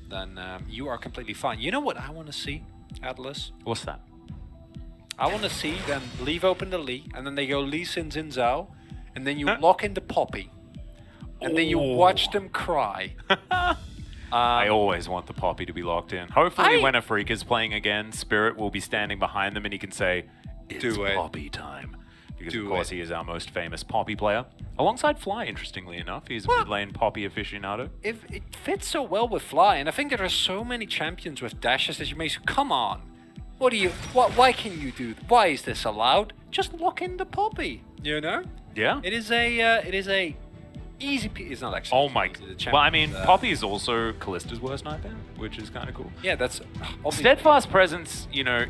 then you are completely fine. You know what I want to see, Atlas? What's that? I want to see them leave open the Lee, and then they go Lee Sin Xin Zhao, and then you lock in the Poppy, and then you watch them cry. I always want the Poppy to be locked in. Hopefully when a Freak is playing again, Spirit will be standing behind them and he can say, it's Poppy time. Because of course he is our most famous Poppy player. Alongside Fly, interestingly enough. He's a mid lane Poppy aficionado. It fits so well with Fly, and I think there are so many champions with dashes that you may say, come on. Why can you do, why is this allowed? Just lock in the Poppy, you know? Yeah. It is a easy, it's not actually. Oh my, well I mean, Poppy is also Kallista's worst nightmare, which is kind of cool. Yeah, that's... Steadfast presence, you know,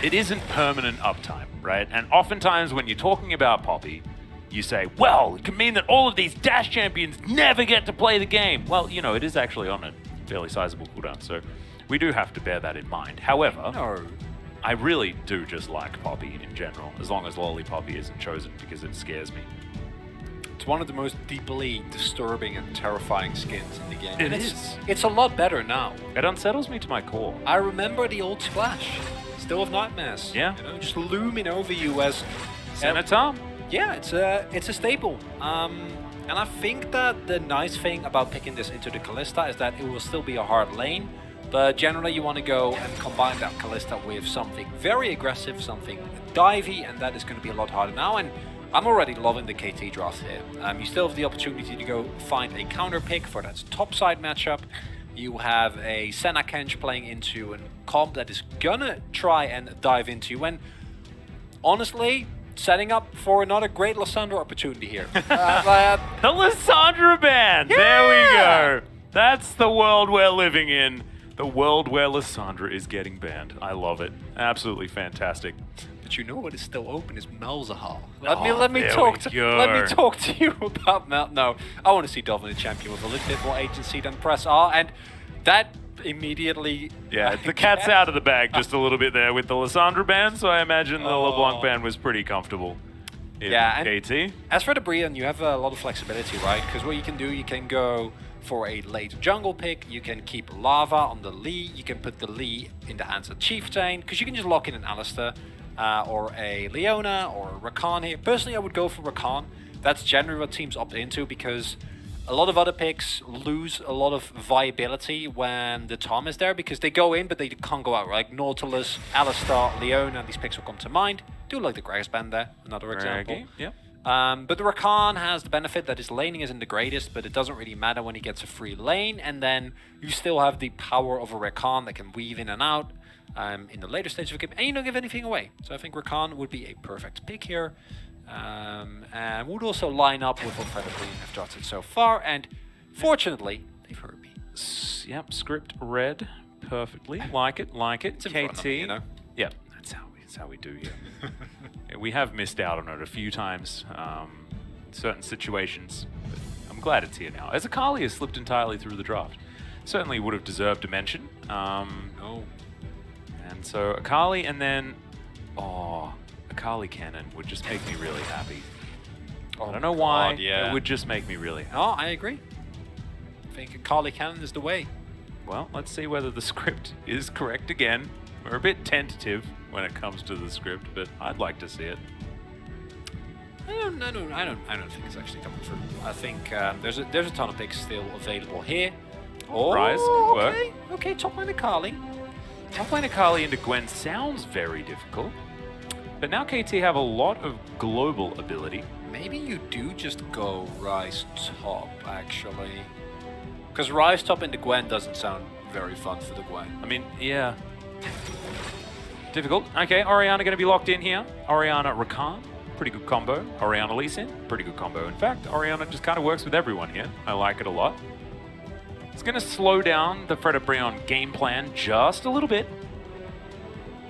it isn't permanent uptime, right? And oftentimes when you're talking about Poppy, you say, well, it can mean that all of these dash champions never get to play the game. Well, you know, it is actually on a fairly sizable cooldown, so we do have to bear that in mind. However, I really do just like Poppy in general, as long as Lolly Poppy isn't chosen, because it scares me. It's one of the most deeply disturbing and terrifying skins in the game. It is. It's a lot better now. It unsettles me to my core. I remember the old Splash. Still have nightmares. Yeah. You know, just looming over you as... Senator? Yeah, it's a staple. And I think that the nice thing about picking this into the Kallista is that it will still be a hard lane, but generally you want to go and combine that Kallista with something very aggressive, something divey, and that is going to be a lot harder now. And I'm already loving the KT draft here. You still have the opportunity to go find a counter pick for that top side matchup. You have a Senna Kench playing into a comp that is gonna try and dive into you, and honestly, setting up for another great Lissandra opportunity here. The Lissandra ban! Yeah! There we go! That's the world we're living in. The world where Lissandra is getting banned. I love it. Absolutely fantastic. But you know what is still open is Malzahar. Let me talk to you about Mel. No, I want to see Dolphin the champion with a little bit more agency than Press R, and that immediately... Yeah, the cat's out of the bag just a little bit there with the Lissandra ban, so I imagine the LeBlanc ban was pretty comfortable. Yeah, KT. As for the Brion, you have a lot of flexibility, right? Because what you can do, you can go for a late jungle pick, you can keep Lava on the Lee, you can put the Lee in the hands of Chieftain, because you can just lock in an Alistar, or a Leona, or a Rakan here. Personally, I would go for Rakan. That's generally what teams opt into, because a lot of other picks lose a lot of viability when the Tom is there, because they go in, but they can't go out, right? Like Nautilus, Alistar, Leona, these picks will come to mind. Do like the Gragas band there, another example. Yeah. But the Rakan has the benefit that his laning isn't the greatest, but it doesn't really matter when he gets a free lane, and then you still have the power of a Rakan that can weave in and out in the later stage of the game, and you don't give anything away. So I think Rakan would be a perfect pick here, and would also line up with what Fredit Brion have drafted so far, and fortunately, they've heard me. Yep, script read perfectly. Like it. It's in front KT. of me, you know? Yep, that's how we do here. Yeah, we have missed out on it a few times, certain situations, but I'm glad it's here now. As Akali has slipped entirely through the draft. Certainly would have deserved a mention. No. And so Akali, and then, Akali Cannon would just make me really happy. I don't know why, it would just make me really happy. Oh, I agree. I think Akali Cannon is the way. Well, let's see whether the script is correct again. We're a bit tentative when it comes to the script, but I'd like to see it. I don't think it's actually coming through. I think there's a ton of picks still available here. Rise, good work. Okay, top lane Akali. Top lane Akali into Gwen sounds very difficult, but now KT have a lot of global ability. Maybe you do just go Rise top, actually. Because Rise top into Gwen doesn't sound very fun for the Gwen. I mean, yeah. Difficult. Okay, Orianna going to be locked in here. Orianna Rakan, pretty good combo. Orianna Lee Sin, pretty good combo. In fact, Orianna just kind of works with everyone here. I like it a lot. It's going to slow down the Fredit Brion game plan just a little bit.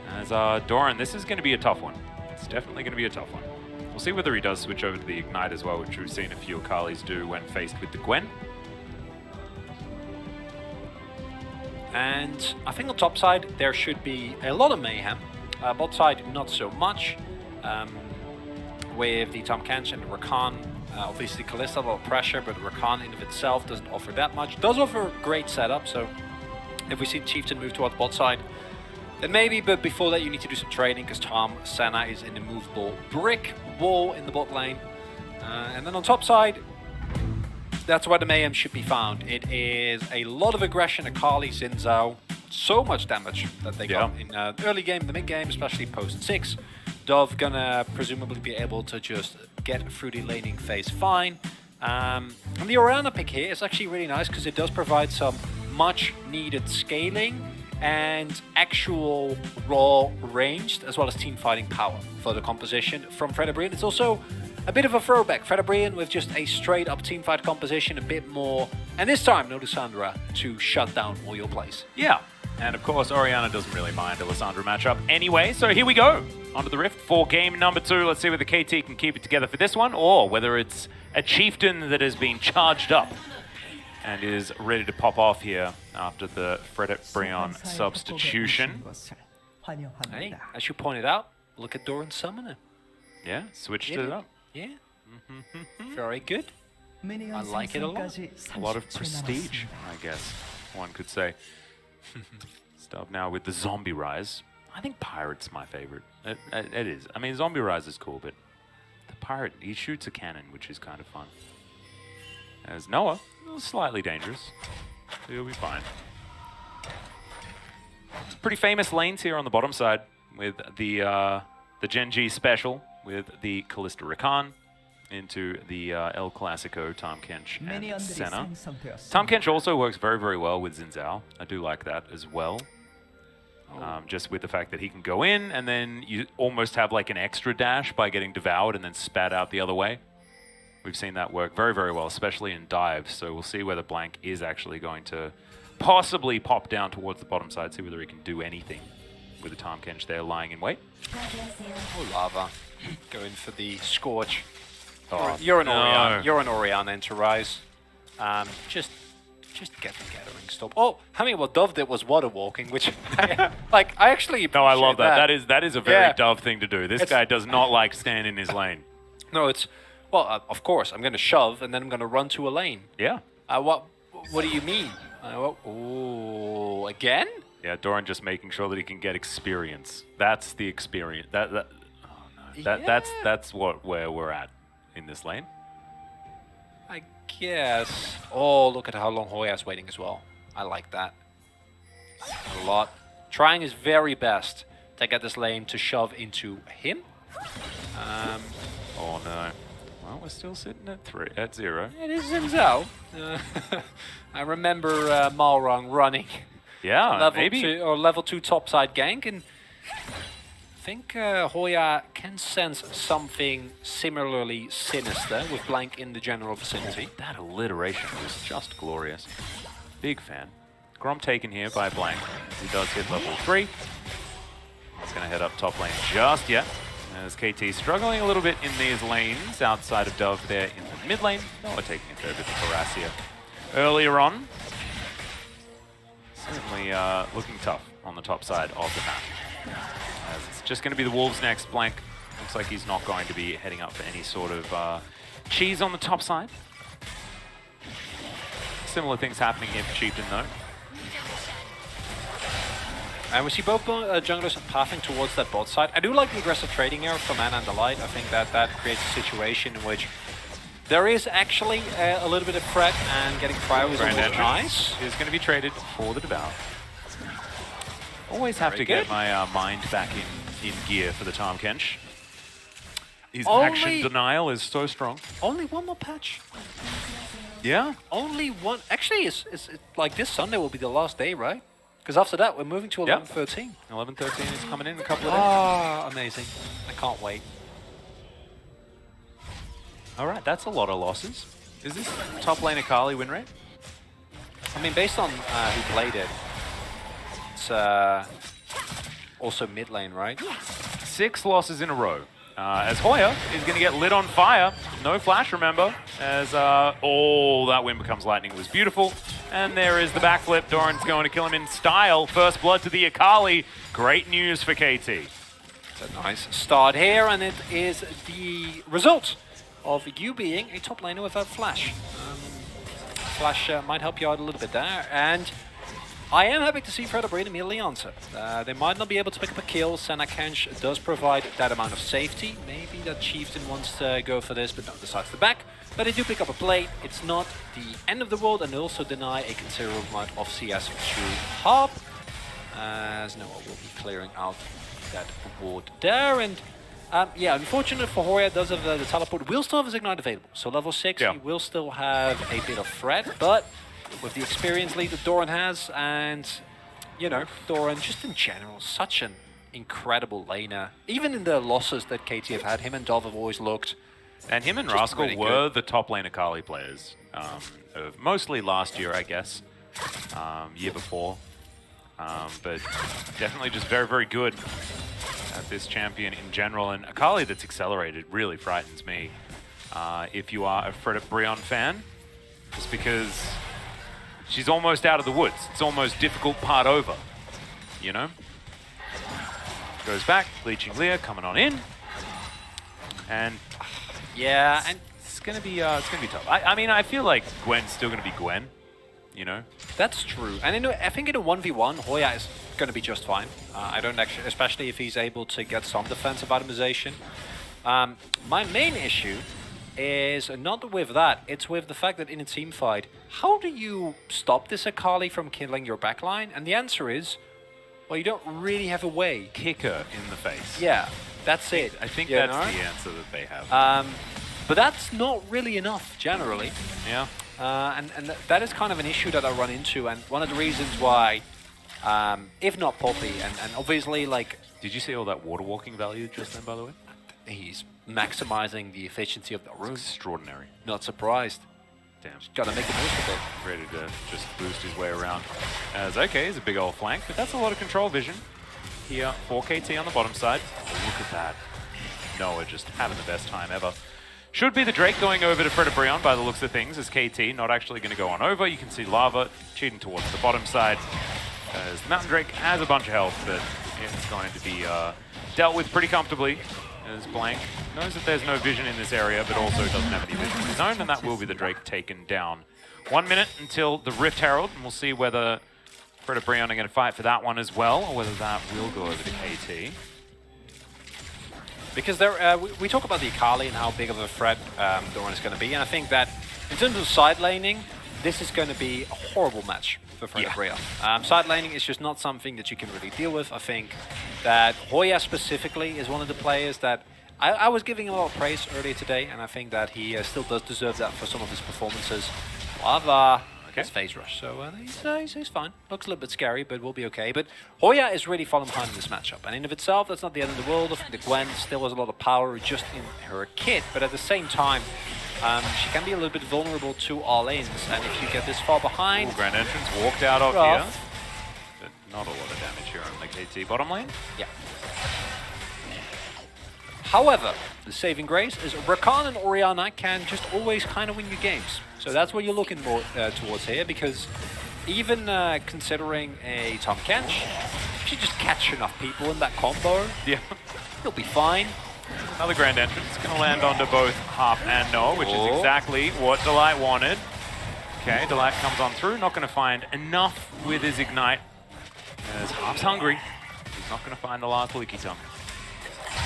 As Doran, this is going to be a tough one. It's definitely going to be a tough one. We'll see whether he does switch over to the Ignite as well, which we've seen a few Akalis do when faced with the Gwen. And I think on top side, there should be a lot of mayhem. Bot side, not so much. With the Tahm Kench and the Rakan, obviously Kalista, a lot of pressure, but Rakan in of itself doesn't offer that much. Does offer great setup, so if we see Chieftain move towards bot side, then maybe, but before that you need to do some trading because Tom Senna is in the movable brick wall in the bot lane. And then on top side, that's where the mayhem should be found. It is a lot of aggression, Akali, Xin Zhao, so much damage that they got in the early game, the mid game, especially post 6. Dove gonna presumably be able to just get through the laning phase fine. And the Orianna pick here is actually really nice because it does provide some much needed scaling and actual raw ranged as well as team fighting power for the composition from Fredit Brion. It's also a bit of a throwback. Fredit Brion with just a straight up team fight composition, a bit more, and this time no Lissandra to shut down all your plays. Yeah, and of course Orianna doesn't really mind a Lissandra matchup anyway, so here we go. Onto the Rift for game number 2. Let's see whether KT can keep it together for this one, or whether it's a Chieftain that has been charged up and is ready to pop off here after the Fredit Brion substitution. Hey, as you pointed out, look at Doran Summoner. Yeah, switched it up. Yeah, very good. I like it a lot. A lot of prestige, I guess one could say. Start now with the Zombie Rise. I think Pirate's my favorite. It is. I mean, Zombie Rise is cool, but the Pirate, he shoots a cannon, which is kind of fun. As Noah, slightly dangerous, so he'll be fine. It's pretty famous lanes here on the bottom side with the Gen.G special with the Kalista Rakan into the El Clasico, Tahm Kench and Senna. Tahm Kench also works very, very well with Xin Zhao. I do like that as well. Just with the fact that he can go in and then you almost have like an extra dash by getting devoured and then spat out the other way. We've seen that work very, very well, especially in dives. So we'll see whether Blank is actually going to possibly pop down towards the bottom side, see whether he can do anything with the Tahm Kench there lying in wait. Oh, Lava. Going for the Scorch. Oh, you're an Orianna. You're an Orianna into Rise. Just get the gathering stop. Oh, I mean, what Dove did was water walking, which I actually no, I love that. That is a very Dove thing to do. This guy does not like stand in his lane. No, it's well, of course, I'm going to shove and then I'm going to run to a lane. Yeah. What do you mean? Oh, again? Yeah, Doran just making sure that he can get experience. That's the experience. That's where we're at in this lane. I guess. Oh, look at how long Hoya's waiting as well. I like that a lot. Trying his very best to get this lane to shove into him. Oh no. Well, we're still sitting at 0. It is Xin Zhao. I remember Malrang running. Yeah, level 2 topside gank, and I think Hoya can sense something similarly sinister with Blank in the general vicinity. That alliteration was just glorious. Big fan. Grom taken here by Blank. He does hit level 3. He's going to head up top lane just yet. As KT struggling a little bit in these lanes outside of Dove there in the mid lane. We're taking it over to Horacia earlier on. Certainly looking tough on the top side of the map. As it's just going to be the Wolves next. Blank looks like he's not going to be heading up for any sort of cheese on the top side. Similar things happening here for Chieftain though. And we see both junglers pathing towards that bot side. I do like the aggressive trading here from Mana and the Light. I think that creates a situation in which there is actually a little bit of threat, and getting cryo is always nice. Is going to be traded for the Devour. Always have to get my mind back in gear for the Tahm Kench. His action denial is so strong. Only one more patch. Yeah. Only one. Actually, it's like this Sunday will be the last day, right? Because after that, we're moving to 11-13. 11-13 is coming in a couple of days. Ah, amazing. I can't wait. All right, that's a lot of losses. Is this top lane Akali win rate? I mean, based on who played it, it's also mid lane, right? 6 losses in a row. As Hoya is going to get lit on fire. No flash, remember. As that wind becomes lightning. It was beautiful. And there is the backflip. Doran's going to kill him in style. First blood to the Akali. Great news for KT. It's a nice start here, and it is the result of you being a top laner without flash. Flash might help you out a little bit there. And I am happy to see Fredit Brion immediately answer. They might not be able to pick up a kill. Kench does provide that amount of safety. Maybe that Chieftain wants to go for this, but no, decides to back. But they do pick up a plate. It's not the end of the world, and they also deny a considerable amount of CS to Hop, as Noah will be clearing out that ward there. And yeah, unfortunate for Hoya, does have the teleport. Will still have his Ignite available. So level 6, he will still have a bit of threat, but with the experience lead that Doran has, and, you know, Doran just in general, such an incredible laner. Even in the losses that KT have had, him and Dove have always looked. And him and Rascal really were the top lane Akali players. Of mostly last year, I guess. Year before. But definitely just very, very good at this champion in general. And Akali that's accelerated really frightens me. If you are a Fredit Brion fan, just because she's almost out of the woods. It's almost difficult part over, you know? Goes back, Bleaching Lear coming on in. And yeah, and it's gonna be tough. I mean, I feel like Gwen's still gonna be Gwen, you know? That's true. And I think in a 1v1, Hoya is gonna be just fine. I don't actually, especially if he's able to get some defensive itemization. My main issue is not with that, it's with the fact that in a team fight, how do you stop this Akali from killing your backline? And the answer is, well, you don't really have a way. Kick her in the face. Yeah, that's it. I think that's the answer that they have. But that's not really enough, generally. Yeah. And that is kind of an issue that I run into, and one of the reasons why, if not Poppy, and obviously, like... Did you see all that water walking value just then, by the way? He's maximizing the efficiency of the room. Extraordinary. Not surprised. Damn. Just gotta make the most of it. Ready to just boost his way around. As okay, he's a big old flank, but that's a lot of control vision here for KT on the bottom side. Look at that. Noah just having the best time ever. Should be the Drake going over to Fredit Brion by the looks of things, as KT not actually going to go on over. You can see Lava cheating towards the bottom side, as the Mountain Drake has a bunch of health, but it's going to be dealt with pretty comfortably. As Blank knows that there's no vision in this area, but also doesn't have any vision of his own, and that will be the Drake taken down. 1 minute until the Rift Herald, and we'll see whether Fredit Brion are going to fight for that one as well, or whether that will go over to KT. Because there, we talk about the Akali and how big of a threat Doran is going to be, and I think that in terms of side laning, this is going to be a horrible match for Fredit Brion. Side laning is just not something that you can really deal with. I think that Hoya specifically is one of the players that I was giving him a lot of praise earlier today, and I think that he still does deserve that for some of his performances. Lava. It's phase rush, so he's fine. Looks a little bit scary, but we'll be okay. But Hoya is really falling behind in this matchup, and in of itself, that's not the end of the world. I think the Gwen still has a lot of power just in her kit, but at the same time, she can be a little bit vulnerable to all-ins, and if you get this far behind... Grand entrance walked out of here. But not a lot of damage here on the KT bottom lane. Yeah. However, the saving grace is Rakan and Orianna can just always kind of win you games. So that's what you're looking more towards here, because even considering a Tom Kench, if you just catch enough people in that combo, you'll be fine. Another grand entrance. It's going to land onto both Harp and Noah, which is exactly what Delight wanted. Okay, Delight comes on through, not going to find enough with his Ignite, as Harp's hungry. He's not going to find the last Leaky Tongue.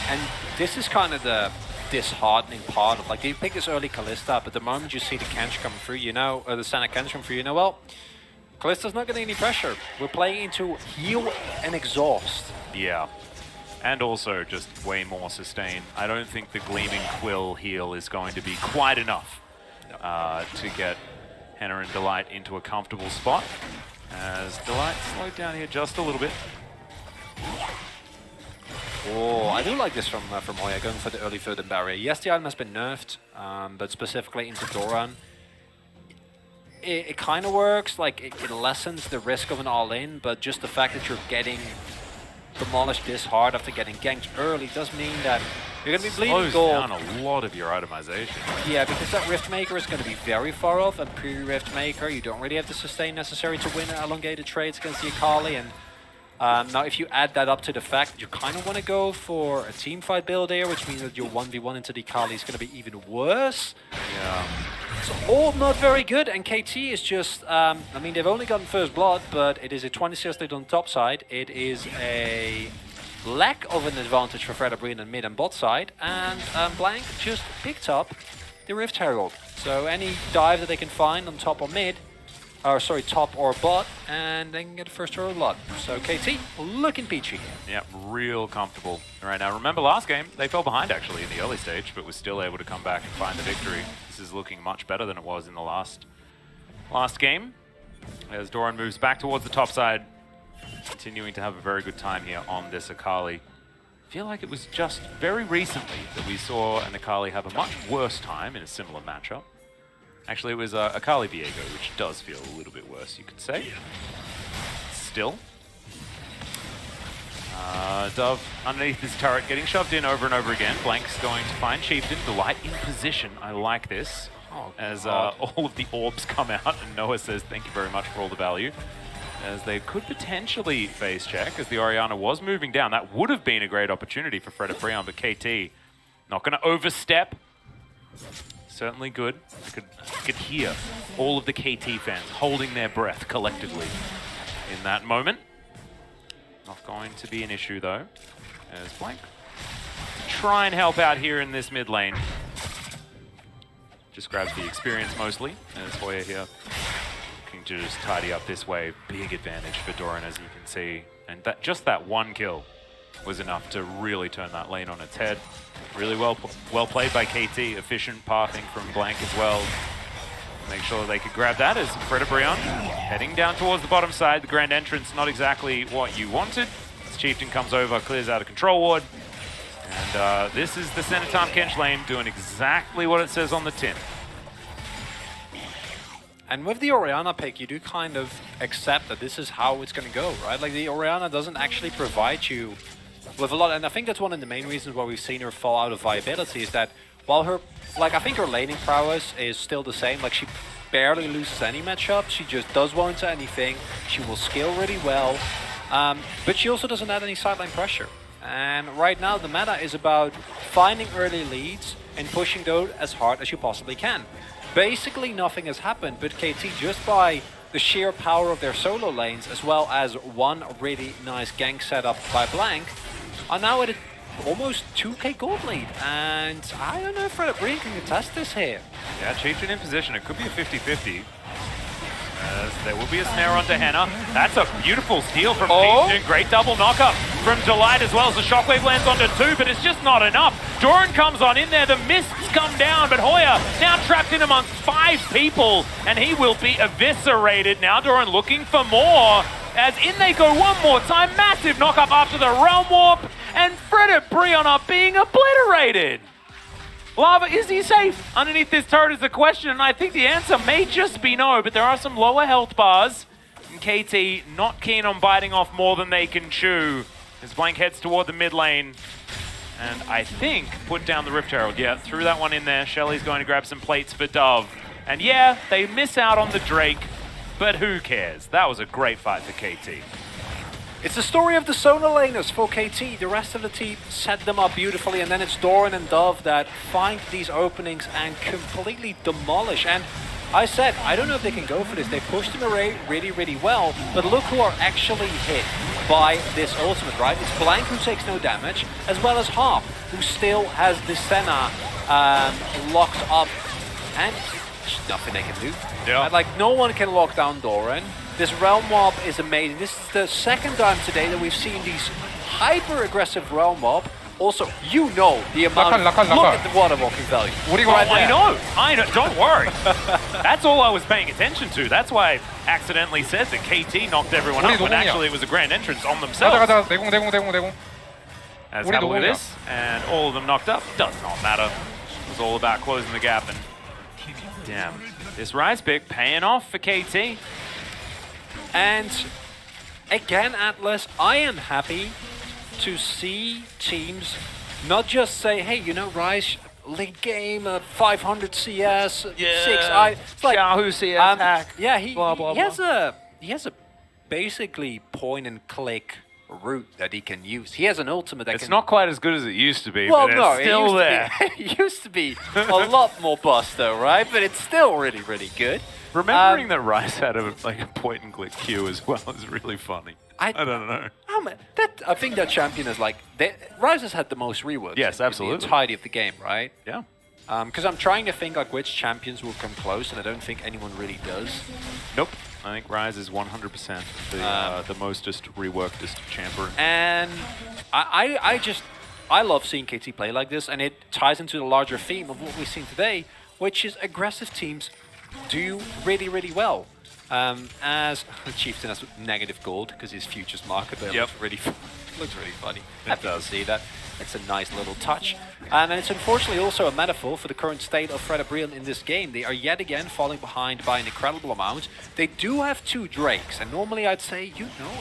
And this is kind of the disheartening part of, like, you pick this early Kalista, but the moment you see the Kench come through, you know, or the Sana Kench come through, you know, well, Kalista's not getting any pressure. We're playing into heal and exhaust. Yeah. And also just way more sustain. I don't think the Gleaming Quill heal is going to be quite enough to get Henna and Delight into a comfortable spot. As Delight slowed down here just a little bit. Oh, I do like this from Hoya, going for the early third and barrier. Yes, the item has been nerfed, but specifically into Doran, it kind of works. Like, it lessens the risk of an all-in, but just the fact that you're getting demolished this hard after getting ganked early does mean that you're going to be bleeding gold. Slows down a lot of your itemization. Yeah, because that Rift Maker is going to be very far off, and pre-Rift Maker, you don't really have the sustain necessary to win elongated trades against the Akali, and Now, if you add that up to the fact that you kind of want to go for a team fight build here, which means that your 1v1 into the Kali is going to be even worse. Yeah. It's all not very good, and KT is just, I mean, they've only gotten first blood, but it is a 26 lead on top side. It is a lack of an advantage for Fredit Brion on mid and bot side, and Blank just picked up the Rift Herald. So any dive that they can find on top or mid, or sorry, top or bot, and they can get the first Herald blood. So KT looking peachy. Yeah, real comfortable right now. Remember last game, they fell behind actually in the early stage, but was still able to come back and find the victory. This is looking much better than it was in the last game. As Doran moves back towards the top side, continuing to have a very good time here on this Akali. I feel like it was just very recently that we saw an Akali have a much worse time in a similar matchup. Actually, it was Akali Viego, which does feel a little bit worse, you could say. Still. Dove underneath this turret, getting shoved in over and over again. Blank's going to find Chieftain. Delight in position. I like this. As all of the orbs come out, and Noah says, thank you very much for all the value. As they could potentially face check, as the Orianna was moving down. That would have been a great opportunity for Fredit Brion, but KT not going to overstep. Certainly good. You could hear all of the KT fans holding their breath collectively in that moment. Not going to be an issue though. As Blank try and help out here in this mid lane. Just grabs the experience mostly. As Hoya here looking to just tidy up this way. Big advantage for Doran, as you can see. And just that one kill was enough to really turn that lane on its head. Really well played by KT. Efficient pathing from Blank as well. Make sure that they could grab that as Fredit Brion heading down towards the bottom side. The grand entrance, not exactly what you wanted. As Chieftain comes over, clears out a control ward. And this is the center Tahm Kench lane doing exactly what it says on the tin. And with the Orianna pick, you do kind of accept that this is how it's going to go, right? Like, the Orianna doesn't actually provide you with a lot, and I think that's one of the main reasons why we've seen her fall out of viability, is that while her, like, I think her laning prowess is still the same. Like, she barely loses any matchup. She just does well into anything. She will scale really well, but she also doesn't add any sideline pressure. And right now, the meta is about finding early leads and pushing those as hard as you possibly can. Basically, nothing has happened, but KT, just by the sheer power of their solo lanes, as well as one really nice gank setup by Blank, are now at a almost 2k gold lead. And I don't know if Fredit Brion can contest this here. Yeah, Chieftain in position. It could be a 50-50. There will be a snare onto Henna. That's a beautiful steal from Chieftain. Great double knockup from Delight as well as the shockwave lands onto 2, but it's just not enough. Doran comes on in there. The mists come down, but Hoya now trapped in amongst 5 people, and he will be eviscerated. Now Doran looking for more. As in they go one more time. Massive knockup after the Realm Warp, and Fredit Brion are being obliterated. Lava, is he safe? Underneath this turret is the question, and I think the answer may just be no, but there are some lower health bars. And KT not keen on biting off more than they can chew. As Blank heads toward the mid lane. And I think put down the Rift Herald. Yeah, threw that one in there. Shelly's going to grab some plates for Dove. And yeah, they miss out on the Drake, but who cares? That was a great fight for KT. It's the story of the solo laners for KT. The rest of the team set them up beautifully, and then it's Doran and Dove that find these openings and completely demolish. And I said, I don't know if they can go for this. They pushed them away really, really well, but look who are actually hit by this ultimate, right? It's Blank, who takes no damage, as well as Harp, who still has the Senna locked up, and there's nothing they can do. Yeah. Like, no one can lock down Doran. This Realm Mob is amazing. This is the second time today that we've seen these hyper-aggressive Realm Mob. Also, you know the amount. Look at the water walking value. I know. Don't worry. That's all I was paying attention to. That's why I accidentally said that KT knocked everyone up when actually it was a grand entrance on themselves. As have a look at this, and all of them knocked up. Does not matter. It was all about closing the gap, and damn, this Rise pick paying off for KT. And again, Atlas, I am happy to see teams not just say, hey, you know, Rise, late game, 500 CS, 6 I. It's like, Yahoo CS hack. Yeah, blah, blah, he has a basically point and click route that he can use. He has an ultimate that It's can... not quite as good as it used to be, Well, but no, it's still there. it used to be a lot more bust though, right? But it's still really, really good. Remembering that Rice had a point-and-click Q as well is really funny. I don't know. I think that champion is like... Rise has had the most reworks. Yes, absolutely. In the entirety of the game, right? Yeah. Because I'm trying to think like which champions will come close, and I don't think anyone really does. Nope. I think Rise is 100% the mostest reworkedest champion. And I love seeing KT play like this, and it ties into the larger theme of what we've seen today, which is aggressive teams do really, really well. As Chieftain has negative gold because his futures market there looks really funny. Happy to see that. It's a nice little touch. And it's unfortunately also a metaphor for the current state of Fredit Brion in this game. They are yet again falling behind by an incredible amount. They do have 2 Drakes, and normally I'd say,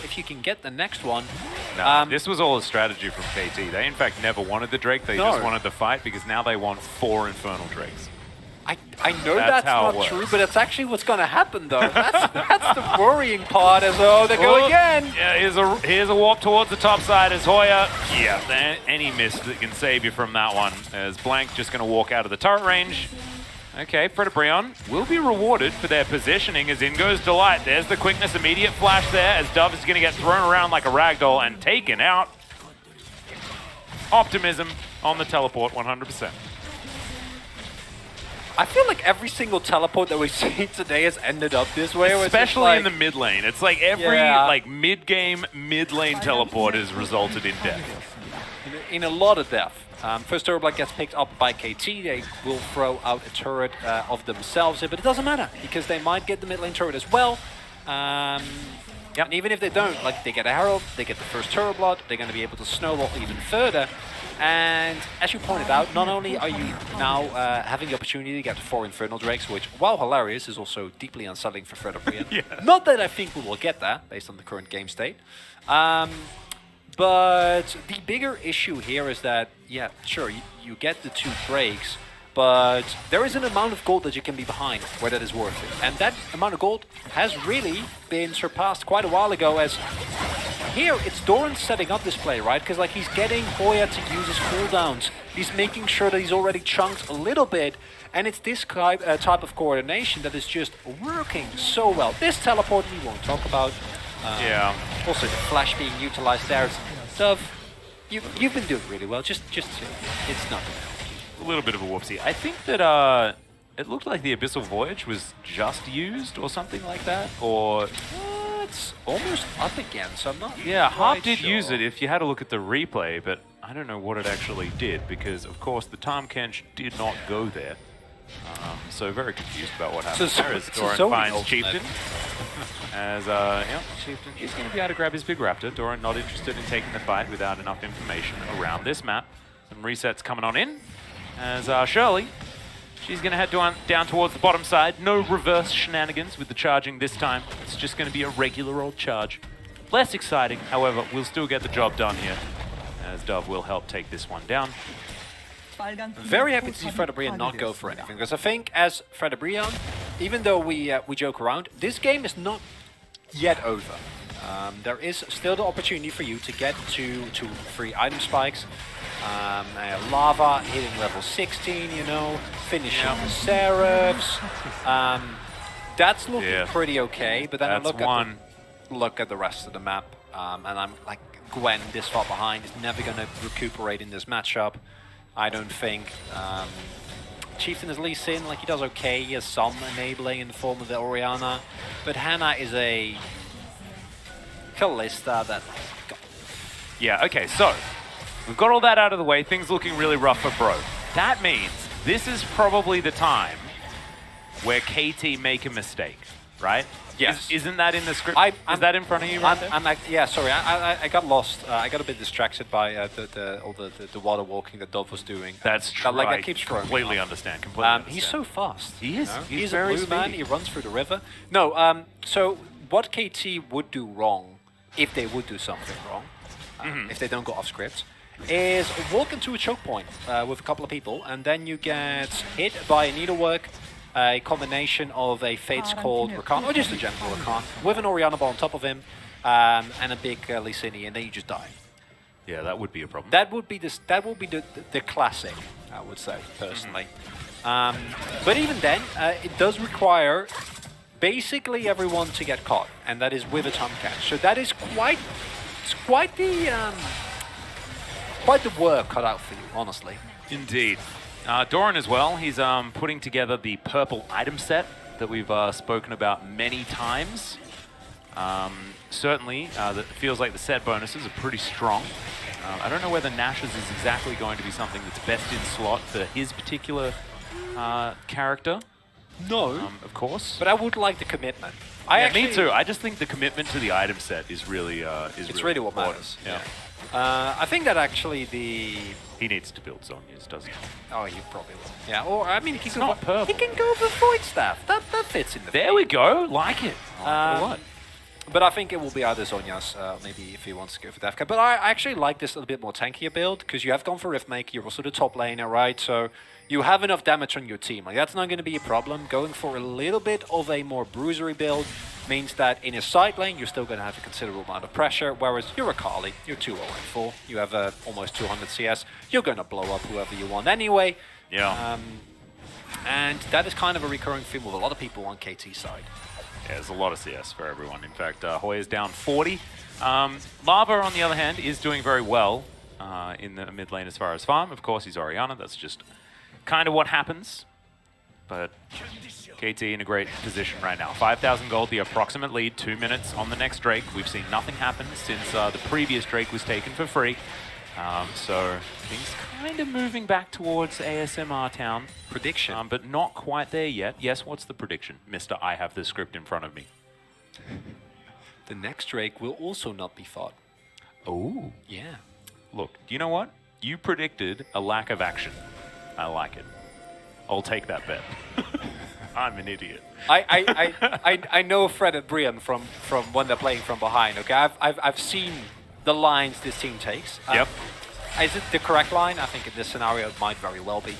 if you can get the next one... No, this was all a strategy from KT. They in fact never wanted the Drake, they just wanted the fight because now they want 4 Infernal Drakes. I know that's not true, but it's actually what's going to happen, though. That's the worrying part. As they go again. Yeah, here's a warp towards the top side as Hoya. Yeah, any miss that can save you from that one. As Blank just going to walk out of the turret range. Okay, Fredit Brion will be rewarded for their positioning as in goes Delight. There's the quickness, immediate flash there as Dove is going to get thrown around like a ragdoll and taken out. Optimism on the teleport, 100%. I feel like every single teleport that we've seen today has ended up this way. Especially in the mid lane. It's like every mid-game, mid-lane teleport has resulted in death. In a lot of death. First turret block gets picked up by KT. They will throw out a turret of themselves here, but it doesn't matter because they might get the mid lane turret as well. And even if they don't, like they get a Herald, they get the first turret blood, they're going to be able to snowball even further. And as you pointed out, not only are you now having the opportunity to get 4 Infernal Drakes, which, while hilarious, is also deeply unsettling for Fredit Brion. Not that I think we will get that, based on the current game state. But the bigger issue here is that, sure, you get the 2 Drakes, but there is an amount of gold that you can be behind where that is worth it. And that amount of gold has really been surpassed quite a while ago as... Here, it's Doran setting up this play, right? Because like he's getting Hoya to use his cooldowns. He's making sure that he's already chunked a little bit. And it's this type of coordination that is just working so well. This teleport we won't talk about. Also, the flash being utilized there. Dove, you've been doing really well. Just it's not a little bit of a whoopsie. I think that it looked like the Abyssal Voyage was just used or something like that, or... It's almost up again, so I'm not Harp did use it if you had a look at the replay, but I don't know what it actually did because, of course, the Tahm Kench did not go there. So very confused about what happened there as Doran finds Chieftain. As, Chieftain is going to be able to grab his big raptor. Doran not interested in taking the fight without enough information around this map. Some resets coming on in. As Shirley, she's going to head down towards the bottom side. No reverse shenanigans with the charging this time. It's just going to be a regular old charge. Less exciting, however, we'll still get the job done here, as Dove will help take this one down. Very happy to see Fredit Brion not go for anything, because I think as Fredit Brion, even though we joke around, this game is not yet over. There is still the opportunity for you to get to 3 item spikes. Lava hitting level 16, finishing the Seraphs. That's looking pretty okay, but then I look at the rest of the map, and I'm like, Gwen this far behind is never going to recuperate in this matchup. I don't think. Chieftain is Lee Sin, like he does okay. He has some enabling in the form of the Orianna, but Hannah is a Kalista that. Yeah. Okay. So we've got all that out of the way. Things looking really rough for Bro. That means this is probably the time where KT make a mistake, right? Yes. Isn't that in the script? Is that in front of you right there? Yeah, sorry, I got lost. I got a bit distracted by all the water walking that Dove was doing. That's true. I keep completely understand. Completely understand. He's so fast. He is. He's a blue man. He runs through the river. No, so what KT would do wrong, if they would do something wrong, if they don't go off script, is walk into a choke point with a couple of people, and then you get hit by a needlework, a combination of a Fate's Called Rakan, or just a general Rakan, with an Orianna ball on top of him, and a big Lee Sin, and then you just die. Yeah, that would be a problem. That would be the classic, I would say, personally. But even then, it does require basically everyone to get caught, and that is with a time catch. So that is quite the work cut out for you, honestly. Indeed. Doran as well, he's putting together the purple item set that we've spoken about many times. Certainly, that feels like the set bonuses are pretty strong. I don't know whether Nash's is exactly going to be something that's best in slot for his particular character. No. Of course. But I would like the commitment. Me too. I just think the commitment to the item set is really it's really what matters. Yeah. I think that actually he needs to build Zhonya's, doesn't he? Oh, you probably will. Yeah, or I mean, he can not purple. He can go for Void Staff. That fits in the. There we go. Like it. What? But I think it will be either Zhonya's, maybe if he wants to go for Defka. But I actually like this a little bit more tankier build, because you have gone for Riftmaker, you're also the top laner, right? So you have enough damage on your team. Like, that's not going to be a problem. Going for a little bit of a more bruisery build means that in a side lane, you're still going to have a considerable amount of pressure, whereas you're a Kali, you're 2-0-4, you have almost 200 CS, you're going to blow up whoever you want anyway. Yeah. And that is kind of a recurring theme with a lot of people on KT side. Yeah, there's a lot of CS for everyone. In fact, Hoya's down 40. Lava, on the other hand, is doing very well in the mid lane as far as farm. Of course, he's Orianna. That's just kind of what happens. But KT in a great position right now. 5,000 gold, the approximate lead, 2 minutes on the next Drake. We've seen nothing happen since the previous Drake was taken for free. So things kind of moving back towards ASMR Town. Prediction. But not quite there yet. Yes, what's the prediction? Mr. I have the script in front of me. The next Drake will also not be fought. Oh. Yeah. Look, you know what? You predicted a lack of action. I like it. I'll take that bet. I'm an idiot. I know Fredit Brion from when they're playing from behind. Okay, I've seen the lines this team takes. Yep. Is it the correct line? I think in this scenario it might very well be.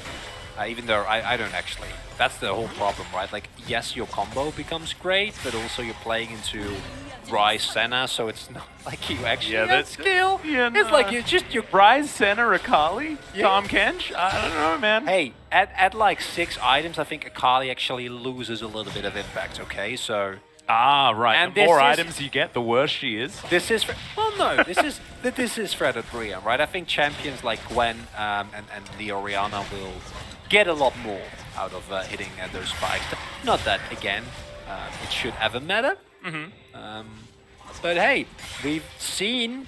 Even though I don't actually. That's the whole problem, right? Like, yes, your combo becomes great, but also you're playing into Ryze Senna, so it's not like you actually have skill. Yeah, it's like you just your Ryze Senna, Akali, Yeah. Tahm Kench. I don't know, man. Hey, at like 6 items, I think Akali actually loses a little bit of impact. Okay, so. Ah, right. And The more this is- items you get, the worse she is. This is this is Fredit Brion, right? I think champions like Gwen and the Orianna will get a lot more out of hitting those spikes. Not that again, it should ever matter. But hey, we've seen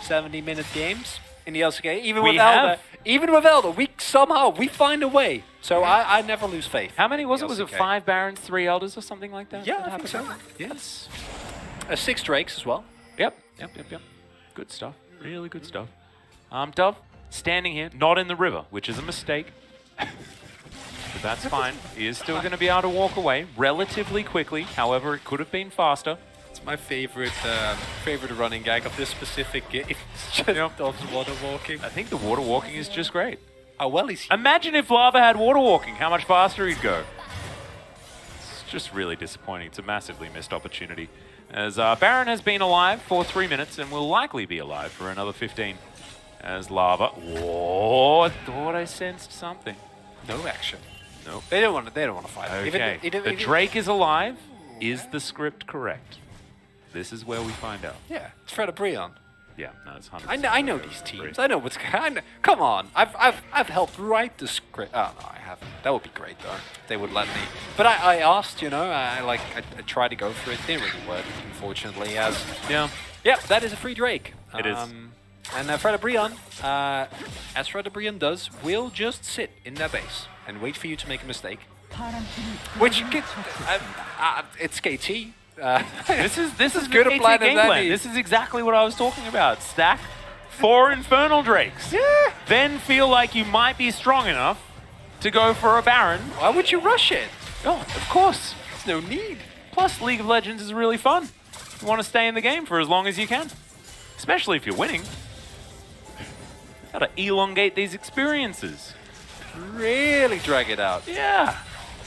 70-minute games in the LCK, even with Elder. Even with Elder, we find a way. So I never lose faith. How many was in it? the Was it LCK. 5 Barons, 3 Elders, or something like that? Yeah, that I think so. happened? Yes. 6 Drakes as well. Yep. Good stuff. Really good stuff. Dove, standing here, not in the river, which is a mistake. But that's fine. He is still going to be able to walk away relatively quickly. However, it could have been faster. It's my favorite running gag of this specific game. It's just Dove's water walking. I think the water walking is just great. Oh, well, he's... Imagine if Lava had water walking, how much faster he'd go. It's just really disappointing. It's a massively missed opportunity. As Baron has been alive for 3 minutes and will likely be alive for another 15. As Lava... Whoa, I thought I sensed something. No action. Nope. They don't want to fight. Okay, the Drake is alive. Is the script correct? This is where we find out. Yeah, it's Fredit Brion. Yeah, no, it's 100%. I know these teams. I know what's going on. Come on, I've helped write the script. Oh no, I haven't. That would be great though. They would let me. But I asked, you know, I tried to go for it. Didn't really work, unfortunately. As Yeah. Yep, that is a free Drake. It is. And Fredit Brion, as Fredit Brion does, will just sit in their base and wait for you to make a mistake. Which it's KT. This is good the a KT plan as game that plan. is. This is exactly what I was talking about. Stack 4 Infernal Drakes. Yeah. Then feel like you might be strong enough to go for a Baron. Why would you rush it? Oh, of course. There's no need. Plus, League of Legends is really fun. You want to stay in the game for as long as you can. Especially if you're winning. Gotta elongate these experiences. Really drag it out. Yeah.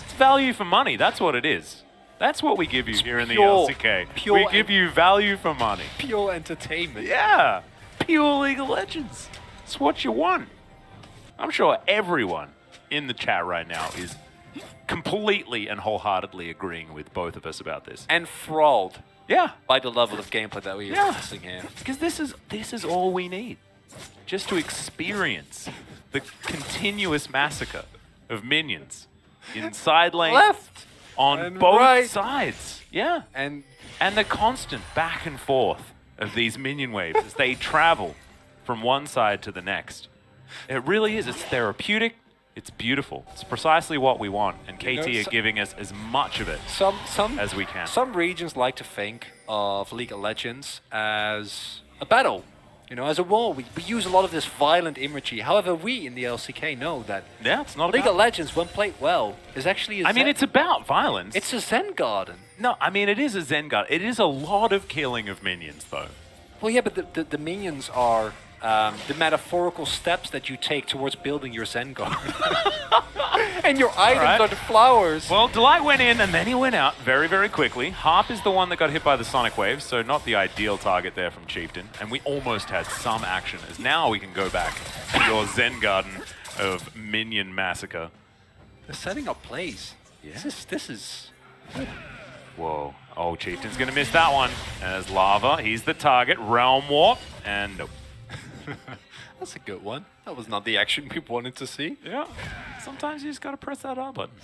It's value for money. That's what it is. That's what we give you here in the pure- LCK. pure We give you value for money. Pure entertainment. Yeah, pure League of Legends. It's what you want. I'm sure everyone in the chat right now is completely and wholeheartedly agreeing with both of us about this. Enthralled Yeah, by the level of gameplay that we are witnessing here. because this is all we need, just to experience the continuous massacre of minions in side lane, Left on and both right. sides. Yeah, And and the constant back and forth of these minion waves as they travel from one side to the next. It really is. It's therapeutic. It's beautiful. It's precisely what we want, and KT are giving us as much of it as we can. Some regions like to think of League of Legends as a battle, as a war. We use a lot of this violent imagery. However, we in the LCK know that Yeah, it's not League about... of Legends, when played well, is actually it's about violence. it's a Zen garden. No, it is a Zen guard. It is a lot of killing of minions, though. Well, yeah, but the minions are the metaphorical steps that you take towards building your Zen garden. And your items right. are the flowers. Well, Delight went in, and then he went out very, very quickly. Harp is the one that got hit by the Sonic Waves, so not the ideal target there from Chieftain. And we almost had some action, as now we can go back to your Zen garden of minion massacre. They're setting up plays. Yeah. This is... Whoa. Oh, Chieftain's going to miss that one. As Lava, he's the target. Realm Warp, and nope. That's a good one. That was not the action we wanted to see. Yeah. Sometimes you just got to press that R button.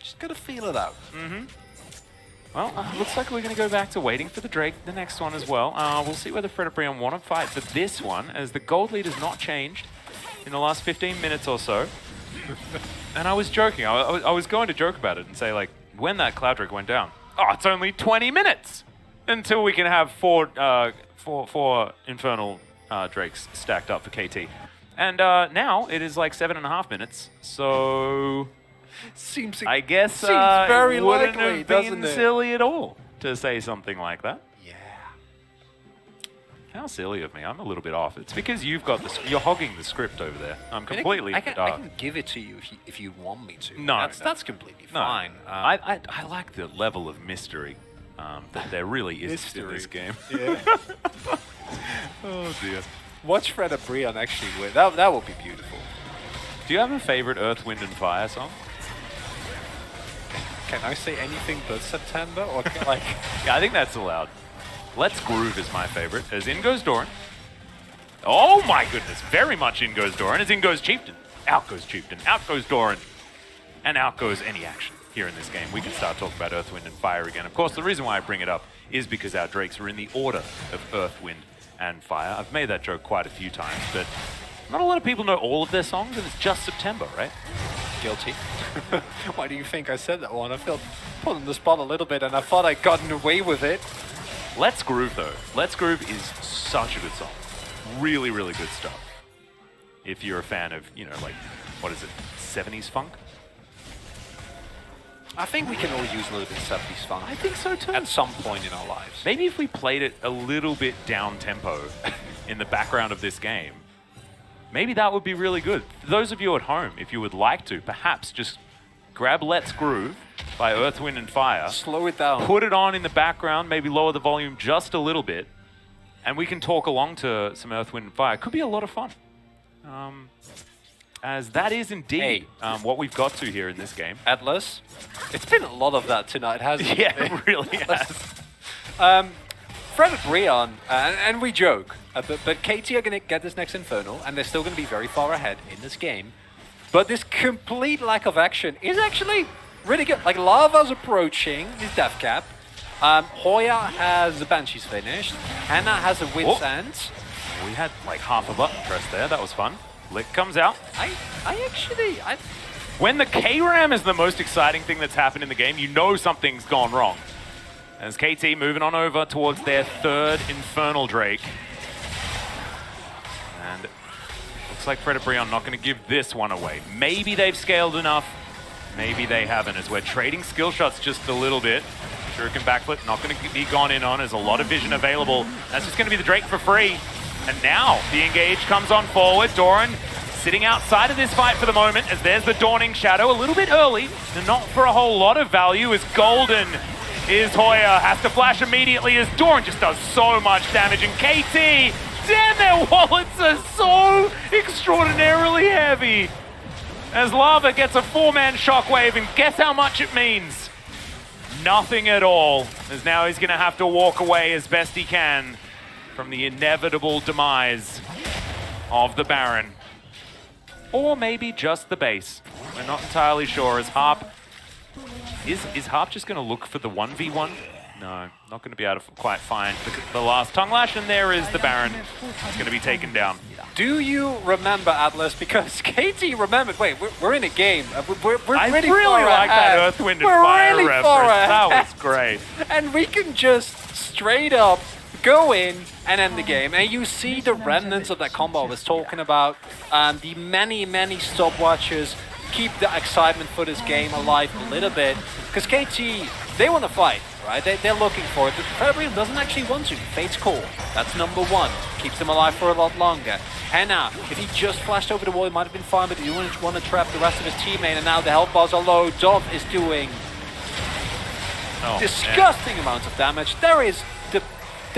Just gotta feel it out. Well, looks like we're going to go back to waiting for the Drake, the next one as well. We'll see whether Fredit Brion want to fight for this one, as the gold lead has not changed in the last 15 minutes or so. And I was joking. I was going to joke about it and say, like, when that Cloud Drake went down, oh, it's only 20 minutes until we can have four Infernal Drakes stacked up for KT. And now it is like 7.5 minutes, so... Seems I guess seems very it wouldn't likely, have doesn't been it? silly at all to say something like that. Yeah. How silly of me. I'm a little bit off. It's because you've got you're hogging the script over there. I'm completely I can give it to you if you want me to. No, that's completely No. fine. I like the level of mystery that there really is in this game. Yeah. Oh dear. Watch Fredit Brion actually win. That would be beautiful. Do you have a favorite Earth, Wind and Fire song? Can I say anything but September? Or like... Yeah, I think that's allowed. Let's Groove is my favorite, as in goes Doran. Oh my goodness, very much in goes Doran, as in goes Chieftain. Out goes Chieftain, out goes Doran, and out goes any action here in this game. We can start talking about Earth, Wind, and Fire again. Of course, the reason why I bring it up is because our Drakes are in the order of Earth, Wind, and Fire. I've made that joke quite a few times, but not a lot of people know all of their songs, and it's just September, right? Guilty. Why do you think I said that one? I felt put on the spot a little bit, and I thought I'd gotten away with it. Let's Groove, though. Let's Groove is such a good song. Really, really good stuff. If you're a fan of, like, what is it, 70s funk? I think we can all use a little bit of 70s funk. I think so, too. At some point in our lives. Maybe if we played it a little bit down-tempo in the background of this game, maybe that would be really good. For those of you at home, if you would like to, perhaps just grab Let's Groove by Earth, Wind, and Fire. Slow it down. Put it on in the background, maybe lower the volume just a little bit, and we can talk along to some Earth, Wind, and Fire. It could be a lot of fun. As that is indeed what we've got to here in this game. Atlas. It's been a lot of that tonight, hasn't it? Yeah, it really has. Fredit Brion, and we joke, but KT are going to get this next Infernal, and they're still going to be very far ahead in this game. But this complete lack of action is actually really good. Like, Lava's approaching his death cap. Hoya has the Banshee's finished. Hannah has a Wit's End. We had like half a button pressed there. That was fun. Lick comes out. When the K-Ram is the most exciting thing that's happened in the game, you know something's gone wrong. As KT moving on over towards their third Infernal Drake. And looks like Fredit Brion not going to give this one away. Maybe they've scaled enough. Maybe they haven't, as we're trading skill shots just a little bit. Shuriken backflip not going to be gone in on. There's a lot of vision available. That's just going to be the Drake for free. And now the engage comes on forward. Doran sitting outside of this fight for the moment, as there's the Dawning Shadow a little bit early, and not for a whole lot of value, as Golden is Hoya. Has to flash immediately as Doran just does so much damage. And KT, damn, their wallets are so extraordinarily heavy. As Lava gets a 4-man shockwave, and guess how much it means? Nothing at all, as now he's going to have to walk away as best he can from the inevitable demise of the Baron. Or maybe just the base. We're not entirely sure. As Harp... Is Harp just going to look for the 1v1? No, not going to be able to quite find the last Tongue Lash, and there is the Baron. It's going to be taken down. Do you remember, Atlas? Because KT remembered, wait, we're in a game. We're I really really far like ahead. that Earthwind and We're Fire really reference. far That ahead. was great. And we can just straight up go in and end the game. And you see the remnants of that combo I was talking about. The many stopwatches keep the excitement for this game alive a little bit. Because KT, they want to fight, right? They're looking for it. But Fredit Brion doesn't actually want to. Fate's call. That's number one. Keeps him alive for a lot longer. Henna, if he just flashed over the wall, it might have been fine, but he want to trap the rest of his teammate, and now the health bars are low. Dove is doing disgusting amounts of damage. There is the...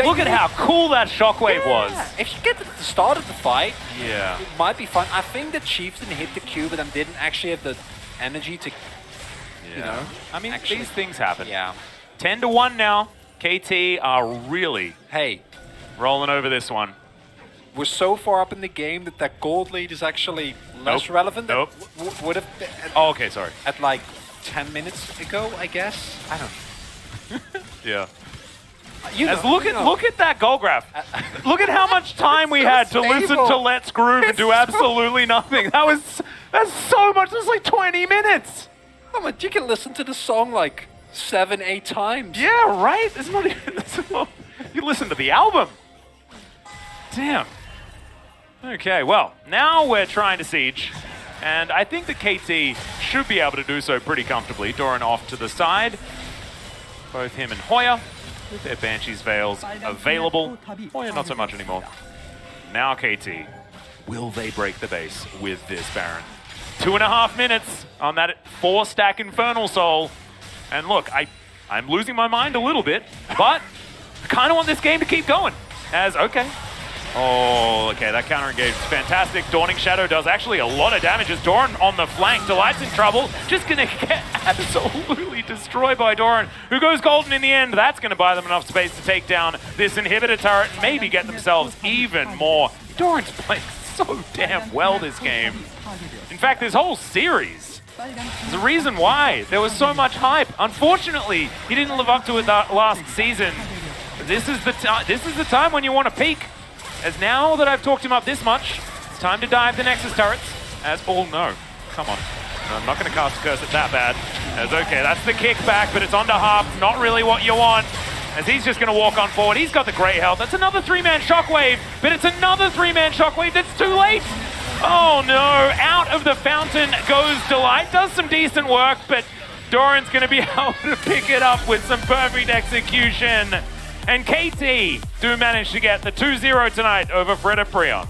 Look at how cool that shockwave was. If you get to the start of the fight, Yeah. it might be fun. I think the Chieftain hit the Q, but then didn't actually have the energy to, you know. I mean, actually, these things happen. yeah. 10-1 now. KT are really Hey, rolling over this one. we're so far up in the game that that gold lead is actually less Nope. relevant than Nope. would have been Oh, okay, sorry. at like 10 minutes ago, I guess. I don't know. Yeah. You As know, look at that goal graph. Look at how much time we had to listen stable. to Let's Groove and do absolutely nothing. That's so much. That's like 20 minutes. Oh man, you can listen to the song like 7-8 times. Yeah, right? It's not even... You listen to the album. Damn. Okay, well, now we're trying to siege. And I think that KT should be able to do so pretty comfortably. Doran off to the side. Both him and Hoya with their Banshee's Veils available. Hoya not so much anymore. Now KT. Will they break the base with this Baron? 2.5 minutes on that 4-stack Infernal Soul. And look, I'm losing my mind a little bit, but I kind of want this game to keep going. As, okay. Oh, okay, that counter engage is fantastic. Dawning Shadow does actually a lot of damage as Doran on the flank. Delight's in trouble. Just gonna get absolutely destroyed by Doran, who goes golden in the end. That's gonna buy them enough space to take down this inhibitor turret and maybe get themselves even more. Doran's playing so damn well this game. In fact, this whole series, there's a reason why there was so much hype. Unfortunately, he didn't live up to it that last season. This is the time when you want to peak. As now that I've talked him up this much, it's time to dive the Nexus turrets. As, oh no, come on. No, I'm not going to cast a curse at that bad. As, okay, that's the kickback, but it's onto Harp. Not really what you want. As he's just going to walk on forward. He's got the great health. That's another 3-man shockwave, but it's another 3-man shockwave that's too late. Oh no, out of the fountain goes Delight. Does some decent work, but Doran's going to be able to pick it up with some perfect execution. And KT do manage to get the 2-0 tonight over Fredit Brion.